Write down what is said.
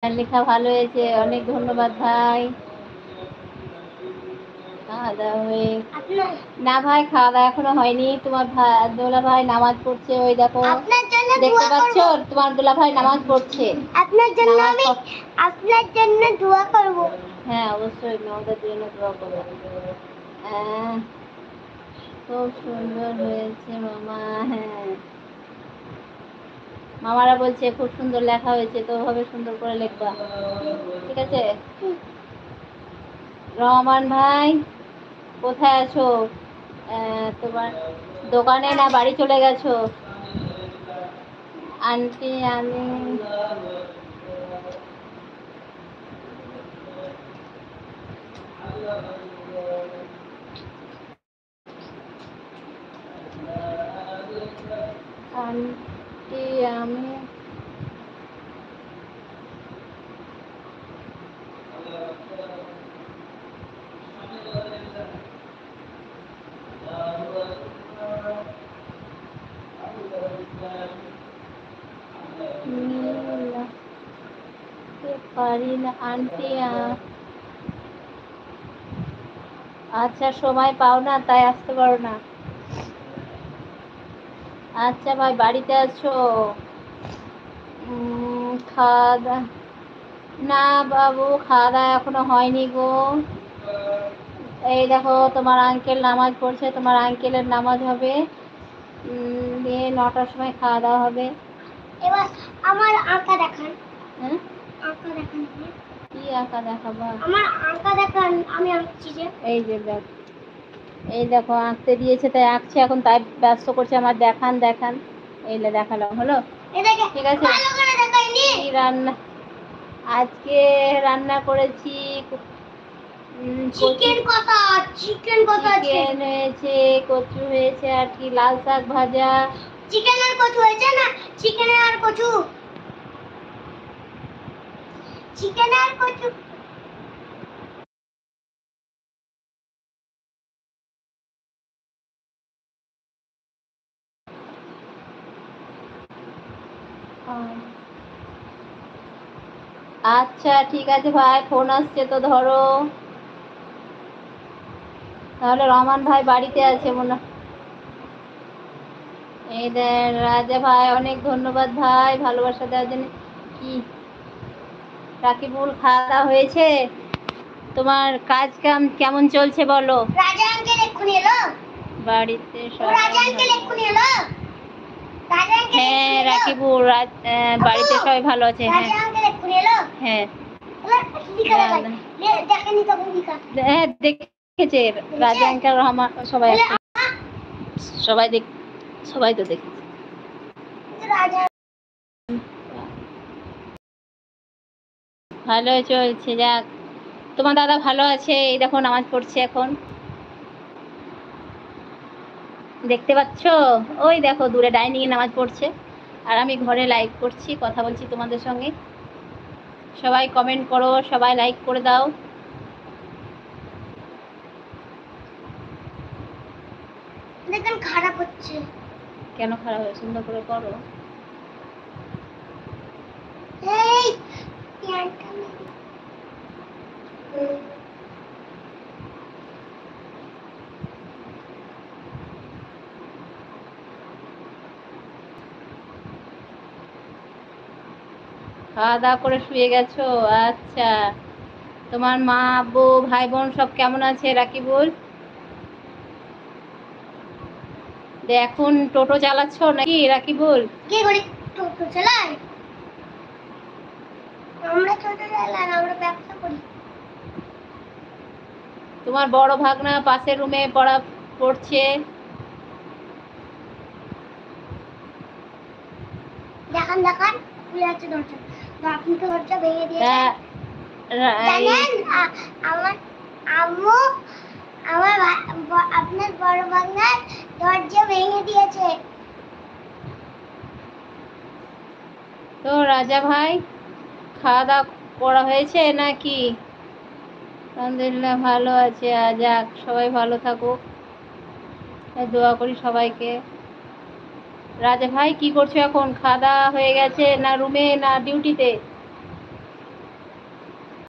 লেখা ভালো হয়েছে, অনেক ধন্যবাদ ভাই। খাওয়া দাওয়া হয়ে না ভাই, খাওয়া দাওয়া এখনো হয়নি। তোমার দোলা ভাই নামাজ পড়ছে, ওই দেখো দেখতে পাচ্ছ, তোমার দোলা ভাই নামাজ পড়ছে। আপনার জন্য দোয়া করব। হ্যাঁ অবশ্যই, আমাদের জন্য দোয়া করবো। খুব সুন্দর হয়েছে মামা। হ্যাঁ মামারা বলছে খুব সুন্দর লেখা হয়েছে, তো ওভাবে সুন্দর করে লিখবা, ঠিক আছে? রহমান ভাই কোথায় আছো? তোমার দোকানে না বাড়ি চলে গেছো? আন্টি আমি আন্টি আমি পারি না আন্টি। আচ্ছা সময় পাও না তাই আসতে পারো না। আচ্ছা ভাই বাড়িতে আছো? খাওয়া দাওয়া না বাবু, খাওয়া দাওয়া এখনো হয়নি গো। এই দেখো তোমার আঙ্কেল নামাজ পড়ছে, তোমার আঙ্কেলের নামাজ হবে, দিয়ে 9টার সময় খাওয়া দাওয়া হবে। এবার আমার আঁকা দেখান। হ্যাঁ আঁকা দেখান। কি আঁকা দেখাবা? আমার আঁকা দেখান, আমি আঁকছি যে। এই যে দেখ, এই দেখো আঁকতে দিয়েছে তাই আঁকছে এখন, তাই ব্যস্ত করছে আমার, দেখান দেখান। এইলে দেখালাম, হলো ঠিক আছে। কি রান্না আজকে? রান্না করেছি চিকেন হয়েছে, কচু হয়েছে, আর কি লাল শাক ভাজা। চিকেন আর কচু হয়েছে না? চিকেন আর কচু, চিকেন আর কচু। আচ্ছা ঠিক আছে ভাই, ফোন আসছে তো ধরো। তাহলে রহমান ভাই বাড়িতে আছে মনে। এই দেন রাজা ভাই, অনেক ধন্যবাদ ভাই ভালোবাসা দেওয়ার জন্য। কি রাকিবুল, খাওয়া দাওয়া হয়েছে? তোমার কাজ কাম কেমন চলছে বলো? রাজা আঙ্কেল এক্ষুনি এলো বাড়িতে, হ্যাঁ রাকিবুল, বাড়িতে সবাই ভালো আছে। হ্যাঁ হ্যাঁ দেখেছে রাজা আঙ্কেল রহমান সবাই, সবাই সবাই তো দেখেছে। ভালো চলছে, যাক তোমার দাদা ভালো আছে। এই দেখো নামাজ পড়ছে এখন, দেখতে পাচ্ছ? ওই দেখো দূরে ডাইনিং এ নামাজ পড়ছে, আর আমি ঘরে লাইভ করছি, কথা বলছি তোমাদের সঙ্গে। সবাই কমেন্ট করো, সবাই লাইক করে দাও। দেখেন খারাপ হচ্ছে কেন? খারাপ হয়, সুন্দর করে করো। এই খাওয়া দাওয়া করে শুয়ে গেছো? আচ্ছা, তোমার মা আব্বু ভাই বোন সব কেমন আছে রাকিবুল? এখন টোটো চালাচ্ছ নাকি রাকিবুল? কে করে টোটো চালায়? আমরা টোটো চালাই না, আমরা ব্যবসা করি। তোমার বড় ভাগনা পাশের রুমে পড়ছে। দেখান দেখান, খুলে আছে দরজা, আপনি তো দরজা ভেঙে দিয়েছেন। জানেন আমার আম্মু আমার আপনার বড় ভাগনার দরজা ভেঙে দিয়েছে। তো রাজা ভাই খাওয়া দাওয়া করা হয়েছে নাকি? আলহামদুলিল্লাহ ভালো আছে। যাক সবাই ভালো থাকুক, দোয়া করি সবাইকে। রাজা ভাই কি করছো এখন? খাওয়া দাওয়া হয়ে গেছে না রুমে না ডিউটিতে?